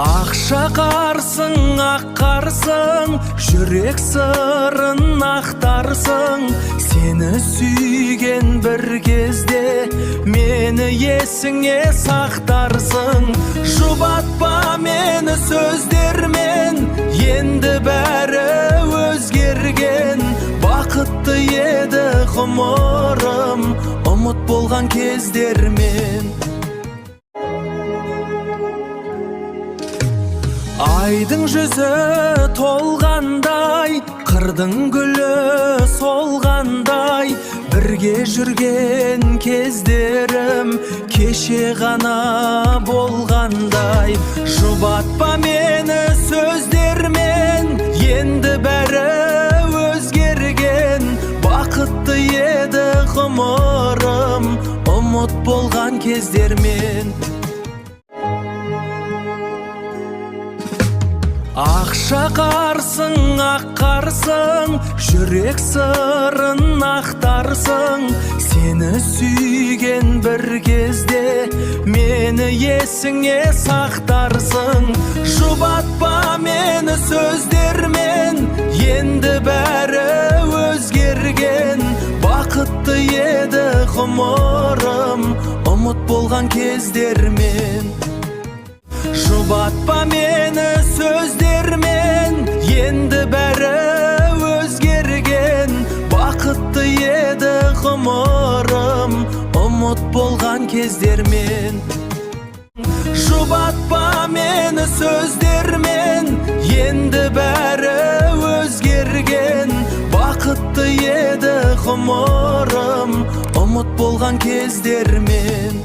Ақша қарсың, ақ қарсың, жүрек сырын ақтарсың. Сені сүйген бір кезде мені есіңе сақтарсың. Жұбатпа мені сөздермен, енді бәрі өзгерген. Бақытты еді ғұмырым, ұмыт болған кездермен. Айдың жүзі толғандай, қырдың гүлі солғандай. Бірге жүрген кездерім кеше ғана болғандай. Жұбатпа мені сөздермен, енді бәрі өзгерген. Бақытты еді ғұмырым, ұмыт болған кездермен. Ақша қарсың, ақ қарсың, жүрек сырын ақтарсың. Сені сүйген бір кезде мені есіңе сақтарсың. Жұбатпа мені сөздермен, енді бәрі өзгерген. Бақытты еді ғұмырым, ұмыт болған кездермен. Жұбатпа мені сөздермен, енді бәрі өзгерген. Бақытты еді ғұмырым, ұмыт болған кездермен. Жұбатпа мені сөздермен, енді бәрі өзгерген. Бақытты еді ғұмырым, ұмыт болған кездермен.